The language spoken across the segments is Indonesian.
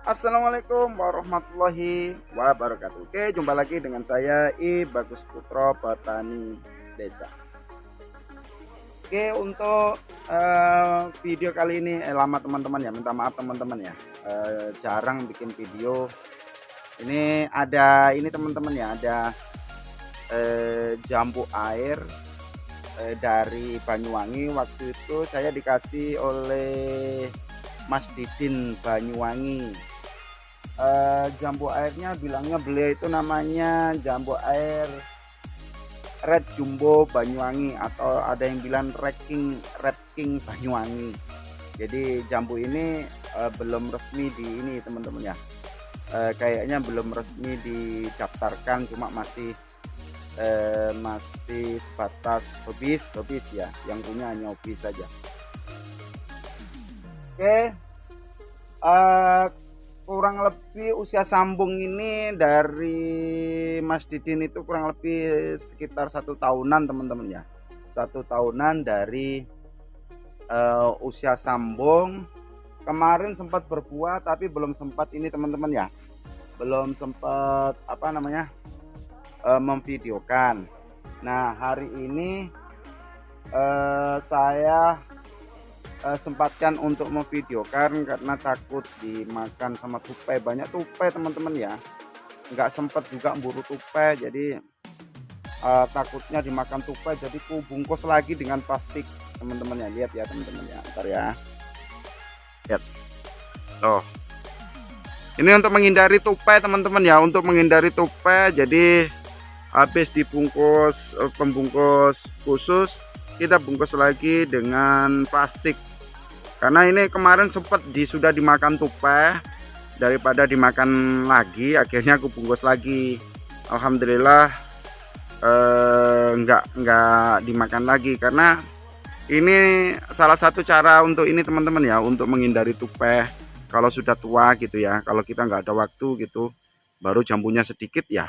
Assalamualaikum warahmatullahi wabarakatuh. Oke, jumpa lagi dengan saya Bagus Putro, petani desa. Oke, untuk video kali ini lama teman-teman ya, minta maaf teman-teman ya. Jarang bikin video. Ini ada ini teman-teman ya, ada jambu air dari Banyuwangi. Waktu itu saya dikasih oleh Mas Didin Banyuwangi. Jambu airnya bilangnya beliau itu namanya jambu air Red Jumbo Banyuwangi, atau ada yang bilang Red King Banyuwangi. Jadi jambu ini belum resmi di ini teman-teman ya, kayaknya belum resmi didaftarkan, cuma masih sebatas hobis ya, yang punya hanya hobis saja. Oke, kurang lebih usia sambung ini dari Mas Didin itu kurang lebih sekitar 1 tahunan teman-teman ya, 1 tahunan dari usia sambung. Kemarin sempat berbuah tapi belum sempat ini teman-teman ya, belum sempat memvideokan. Nah hari ini saya sempatkan untuk memvideokan karena takut dimakan sama tupai. Banyak tupai teman-teman ya, nggak sempat juga buru tupai, jadi takutnya dimakan tupai, jadi ku bungkus lagi dengan plastik teman-teman ya. Lihat ya teman-teman ya, ntar ya, lihat loh, ini untuk menghindari tupai teman-teman ya, untuk menghindari tupai. Jadi habis dibungkus pembungkus khusus, kita bungkus lagi dengan plastik, karena ini kemarin sempat sudah dimakan tupai. Daripada dimakan lagi, akhirnya aku bungkus lagi. Alhamdulillah enggak dimakan lagi, karena ini salah satu cara untuk ini teman-teman ya, untuk menghindari tupai kalau sudah tua gitu ya. Kalau kita nggak ada waktu gitu, baru jambunya sedikit ya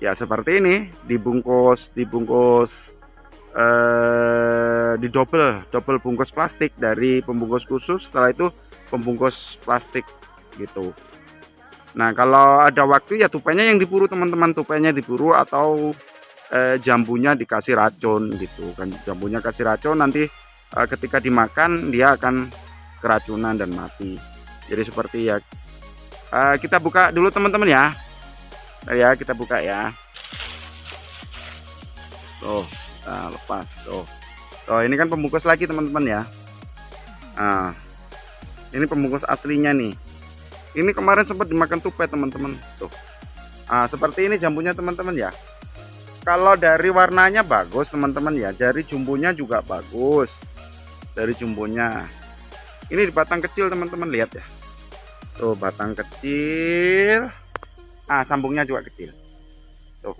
seperti ini, dibungkus di double bungkus plastik dari pembungkus khusus, setelah itu pembungkus plastik gitu. Nah kalau ada waktu ya tupainya yang diburu teman-teman, tupainya diburu, atau jambunya dikasih racun gitu kan. Jambunya kasih racun, nanti ketika dimakan dia akan keracunan dan mati. Jadi seperti ya, kita buka dulu teman-teman ya. Kita buka ya. Tuh, lepas tuh. Oh ini kan pembungkus lagi teman-teman ya. Nah ini pembungkus aslinya nih. Ini kemarin sempat dimakan tupai teman-teman tuh. Seperti ini jambunya teman-teman ya. Kalau dari warnanya bagus teman-teman ya, dari jumbonya juga bagus. Dari jumbonya ini di batang kecil teman-teman, lihat ya. Tuh batang kecil. Sambungnya juga kecil. Tuh.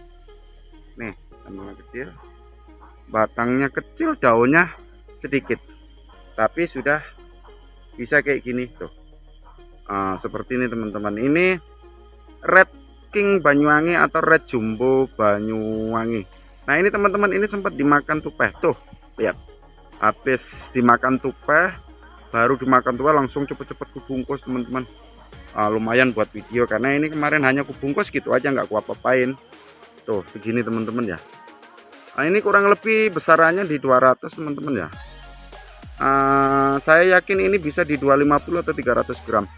Nih, sambungnya kecil. Batangnya kecil, daunnya sedikit, tapi sudah bisa kayak gini tuh. Seperti ini teman-teman. Ini Red King Banyuwangi atau Red Jumbo Banyuwangi. Nah ini teman-teman, ini sempat dimakan tupai tuh, lihat. Habis dimakan tupai, baru dimakan tupai langsung cepet-cepet kubungkus teman-teman. Lumayan buat video, karena ini kemarin hanya kubungkus gitu aja, nggak kuapa-apain. Tuh segini teman-teman ya. Nah ini kurang lebih besarannya di 200 teman-teman ya. Saya yakin ini bisa di 250 atau 300 gram.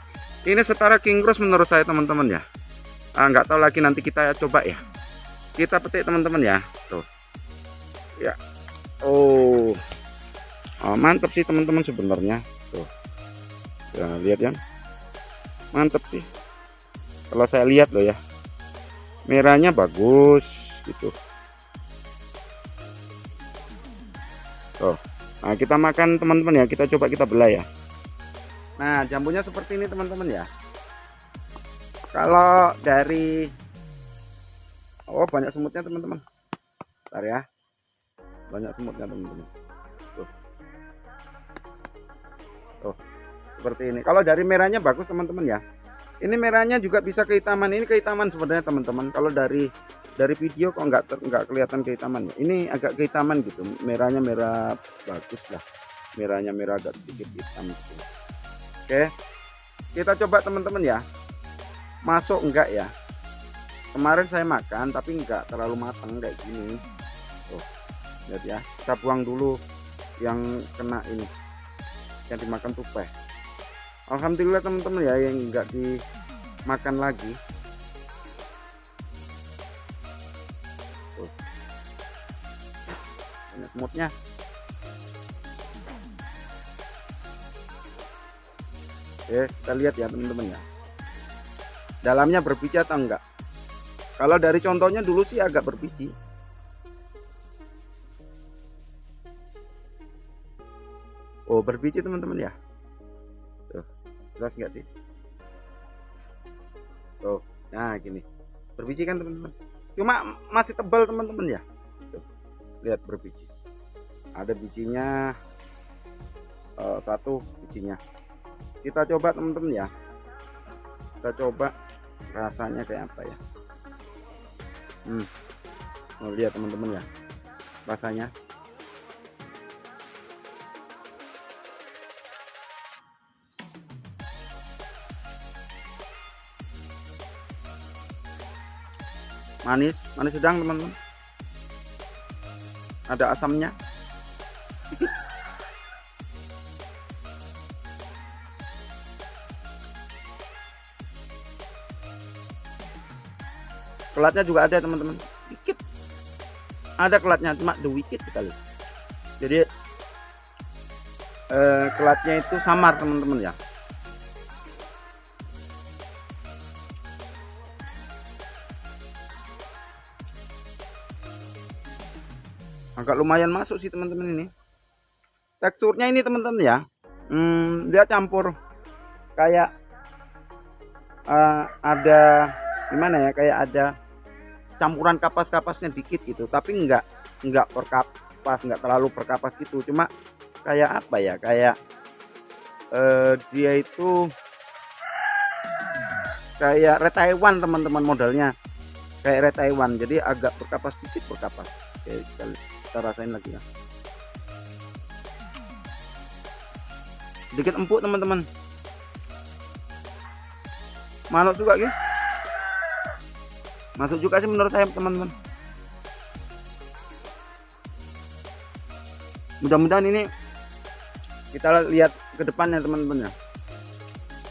Ini setara King Cross menurut saya teman-teman ya. Nggak tahu lagi, nanti kita coba ya. Kita petik teman-teman ya. Tuh ya. Mantap sih teman-teman sebenarnya. Tuh ya, lihat ya, mantap sih kalau saya lihat loh ya. Merahnya bagus gitu. Nah kita makan teman-teman ya, kita coba kita belah ya. Nah jambunya seperti ini teman-teman ya. Kalau dari banyak semutnya teman-teman. Bentar ya, banyak semutnya teman-teman. Tuh seperti ini. Kalau dari merahnya bagus teman-teman ya. Ini merahnya juga bisa kehitaman. Ini kehitaman sebenarnya teman-teman. Kalau dari video kok nggak kelihatan kehitaman. Ini agak kehitaman gitu, merahnya merah bagus lah, merahnya merah agak sedikit hitam gitu. Oke, Kita coba teman-teman ya, masuk enggak ya. Kemarin saya makan tapi enggak terlalu matang kayak gini. Tuh, lihat ya. Kita buang dulu yang kena ini, yang dimakan tupai. Alhamdulillah teman-teman ya, yang enggak dimakan lagi. Tuh, ini semutnya. Oke, kita lihat ya teman-teman ya, dalamnya berbiji atau enggak. Kalau dari contohnya dulu sih agak berbiji. Oh, berbiji teman-teman ya. Tuh, jelas enggak sih? Tuh, nah gini, berbiji kan teman-teman. Cuma masih tebal teman-teman ya. Tuh, lihat berbiji. Ada bijinya, satu bijinya. Kita coba teman-teman ya. Kita coba rasanya kayak apa ya. Oh, lihat teman-teman ya, rasanya. Manis sedang teman-teman. Ada asamnya sedikit. Kelatnya juga ada teman-teman, dikit ada kelatnya, cuma sedikit sekali. Jadi kelatnya itu samar teman-teman ya. Agak lumayan masuk sih teman-teman ini. Teksturnya ini teman-teman ya, dia campur kayak ada gimana ya, kayak ada campuran kapas-kapasnya dikit gitu, tapi enggak perkapas, enggak terlalu perkapas gitu. Cuma kayak apa ya, kayak dia itu kayak red Taiwan teman-teman, modelnya kayak red Taiwan, jadi agak berkapas dikit, berkapas. Oke, kita rasain lagi ya, sedikit empuk teman-teman. Masuk juga gitu, masuk juga sih menurut saya teman-teman. Mudah-mudahan ini kita lihat ke depannya teman-teman ya,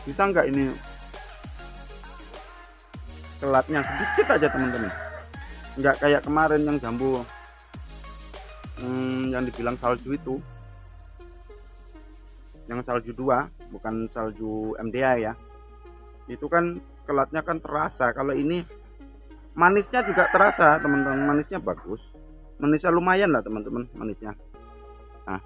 bisa nggak ini kelatnya sedikit aja teman-teman, nggak kayak kemarin yang jambu yang dibilang salju itu, yang salju 2 bukan salju MDA ya. Itu kan kelatnya kan terasa. Kalau ini manisnya juga terasa teman-teman, manisnya bagus, manisnya lumayan lah teman-teman, manisnya. Nah,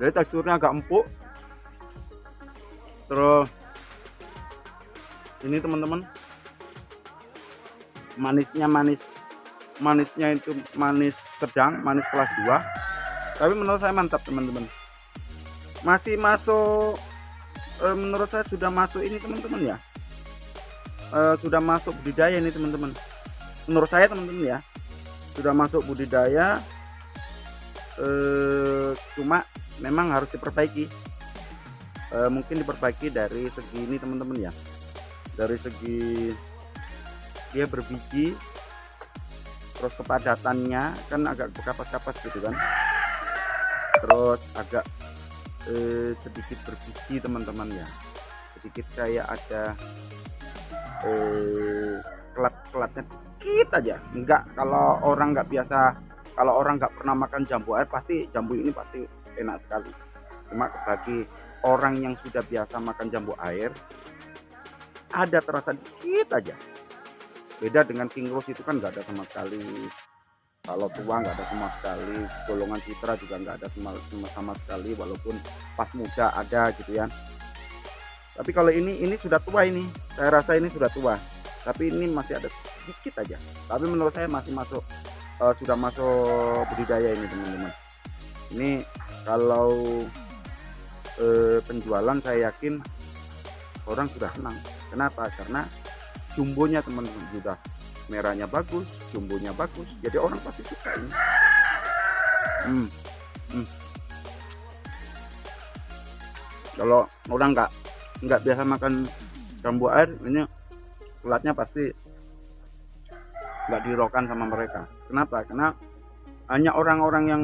jadi teksturnya agak empuk. Terus ini teman-teman, manisnya itu manis sedang, manis kelas 2. Tapi menurut saya mantap teman-teman, masih masuk, menurut saya sudah masuk ini teman-teman ya, sudah masuk budidaya ini teman-teman. Menurut saya teman-teman ya, sudah masuk budidaya. Cuma memang harus diperbaiki, mungkin diperbaiki dari segi ini teman-teman ya, dari segi dia berbiji, terus kepadatannya kan agak berkapas-kapas gitu kan, terus agak sedikit berbiji teman-teman ya, sedikit kayak ada kelat-kelatnya dikit aja. Enggak, kalau orang nggak biasa, kalau orang nggak pernah makan jambu air, pasti jambu ini pasti enak sekali. Cuma bagi orang yang sudah biasa makan jambu air, ada terasa dikit aja. Beda dengan King Rose, itu kan nggak ada sama sekali. Kalau tua nggak ada sama sekali, golongan citra juga nggak ada sama sekali, walaupun pas muda ada gitu ya. Tapi kalau ini sudah tua, ini saya rasa ini sudah tua, tapi ini masih ada sedikit aja. Tapi menurut saya masih masuk, sudah masuk budidaya ini teman-teman. Ini kalau penjualan saya yakin orang sudah senang. Kenapa? Karena jumbonya teman-teman merahnya bagus, jumbonya bagus, jadi orang pasti suka ini. Hmm. Hmm. Kalau orang nggak biasa makan jambu air, ini ulatnya pasti nggak dirokan sama mereka. Kenapa? Karena hanya orang-orang yang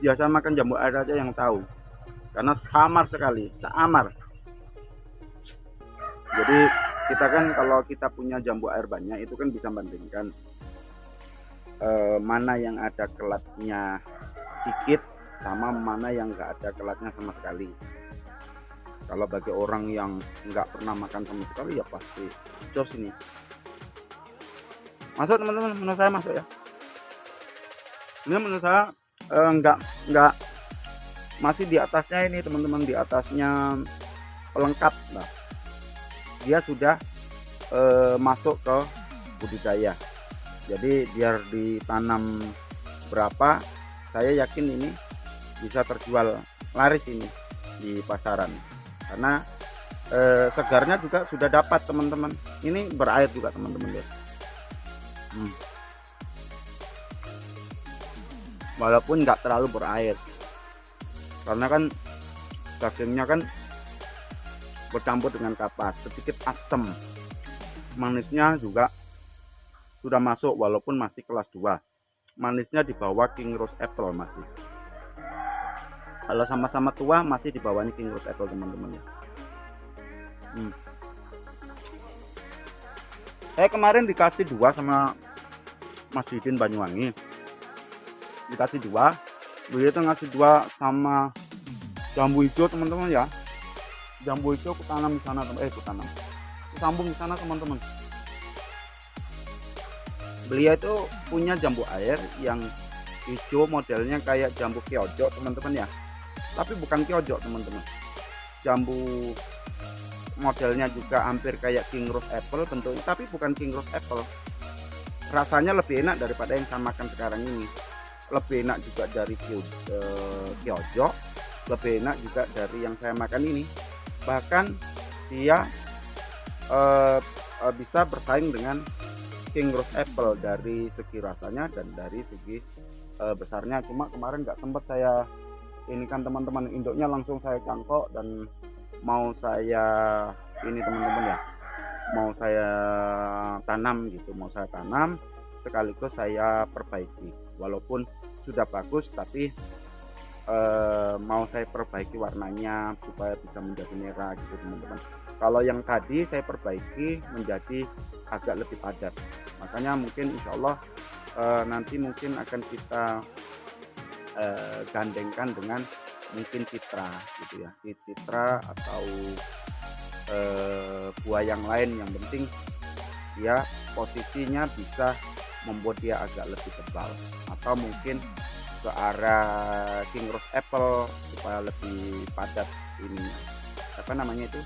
biasa makan jambu air aja yang tahu, karena samar sekali, samar. Jadi kita kan kalau kita punya jambu air banyak itu kan bisa bandingkan mana yang ada kelatnya dikit sama mana yang nggak ada kelatnya sama sekali. Kalau bagi orang yang nggak pernah makan sama sekali ya pasti jos ini. Masuk teman-teman, menurut saya masuk ya. Ini menurut saya nggak masih di atasnya ini teman-teman, di atasnya pelengkap. Nah, dia sudah masuk ke budidaya. Jadi biar ditanam berapa, saya yakin ini bisa terjual laris ini di pasaran. Karena segarnya juga sudah dapat teman-teman. Ini berair juga teman-teman lihat. Walaupun nggak terlalu berair, karena kan dagingnya kan bercampur dengan kapas, sedikit asam, manisnya juga sudah masuk walaupun masih kelas 2. Manisnya di bawah King Rose Apple masih. Kalau sama-sama tua masih di bawahnya King Rose Apple teman-teman ya. Saya kemarin dikasih 2 sama Mas Didin Banyuwangi, dikasih 2. Beliau tuh ngasih 2 sama jambu hijau teman-teman ya. Jambu hijau aku tanam di sana, aku sambung di sana teman-teman. Beliau itu punya jambu air yang hijau modelnya kayak jambu kiojo teman-teman ya, tapi bukan kiojo teman-teman. Jambu modelnya juga hampir kayak King Rose Apple bentuknya, tapi bukan King Rose Apple. Rasanya lebih enak daripada yang saya makan sekarang ini, lebih enak juga dari kiojo, lebih enak juga dari yang saya makan ini. Bahkan dia bisa bersaing dengan King Rose Apple dari segi rasanya dan dari segi besarnya. Cuma kemarin nggak sempat saya ini kan teman-teman, induknya langsung saya cangkok dan mau saya ini teman-teman ya, mau saya tanam gitu, mau saya tanam sekaligus saya perbaiki. Walaupun sudah bagus tapi mau saya perbaiki warnanya supaya bisa menjadi merah gitu teman-teman. Kalau yang tadi saya perbaiki menjadi agak lebih padat, makanya mungkin insya Allah nanti mungkin akan kita gandengkan dengan mungkin citra gitu ya, citra atau buah yang lain. Yang penting dia posisinya bisa membuat dia agak lebih tebal, atau mungkin ke arah King Rose Apple supaya lebih padat ini apa namanya itu,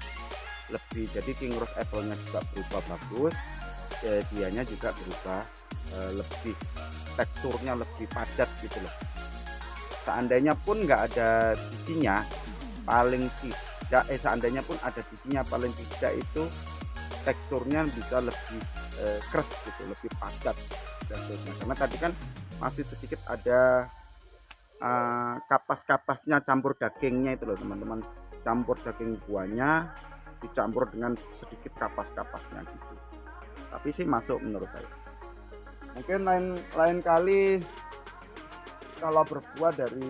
lebih, jadi King Rose Apple nya juga berubah bagus, dianya juga berubah lebih teksturnya lebih padat gitu loh. Seandainya pun nggak ada bijinya, paling tidak seandainya pun ada bijinya, paling tidak itu teksturnya bisa lebih keras gitu, lebih padat teksturnya. Karena tadi kan masih sedikit ada kapas-kapasnya, campur dagingnya itu loh teman-teman, campur daging buahnya dicampur dengan sedikit kapas-kapasnya gitu. Tapi sih masuk menurut saya. Mungkin lain kali kalau berbuah dari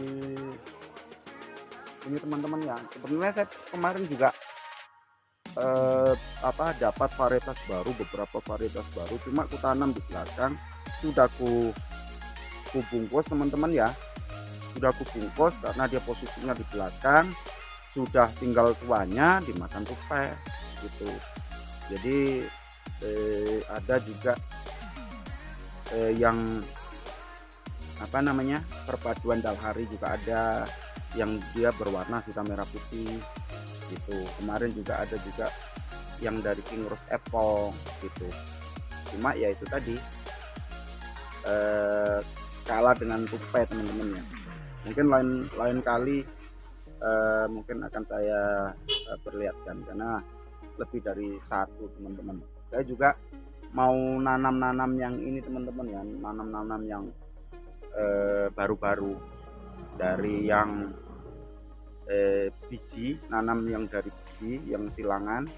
ini teman-teman ya. Sebenarnya saya kemarin juga dapat varietas baru, beberapa varietas baru, cuma aku tanam di belakang, sudah ku bungkus teman-teman ya, sudah aku bungkus karena dia posisinya di belakang, sudah tinggal tuanya dimakan tupai gitu. Jadi ada juga yang apa namanya, perpaduan dalhari juga ada yang dia berwarna sudah merah putih gitu. Kemarin juga ada juga yang dari King Rose Apple gitu. Cuma ya itu tadi kalah dengan tupai teman-teman ya. Mungkin lain kali mungkin akan saya perlihatkan, karena lebih dari satu teman-teman. Saya juga mau nanam-nanam yang ini teman-teman ya, nanam-nanam yang baru-baru dari yang biji, nanam yang dari biji yang silangan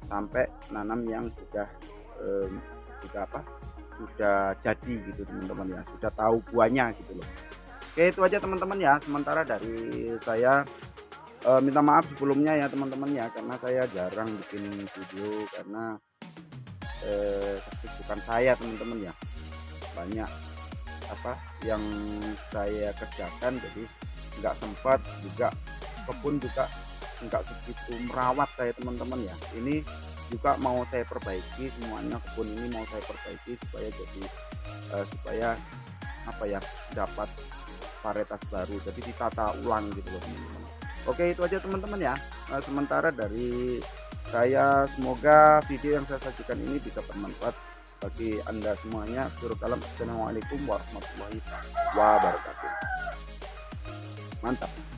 sampai nanam yang sudah sudah jadi gitu teman-teman ya, sudah tahu buahnya gitu loh. Oke, itu aja teman-teman ya sementara dari saya. Minta maaf sebelumnya ya teman-teman ya, karena saya jarang bikin video karena kesibukan saya teman-teman ya, banyak yang saya kerjakan, jadi nggak sempat juga, kebun juga nggak segitu merawat saya teman-teman ya. Ini juga mau saya perbaiki semuanya, kebun ini mau saya perbaiki supaya jadi supaya dapat varietas baru, jadi ditata ulang gitu loh teman-teman. Oke, itu aja teman-teman ya. Sementara dari saya, semoga video yang saya sajikan ini bisa bermanfaat bagi Anda semuanya. Assalamualaikum warahmatullahi wabarakatuh. Mantap.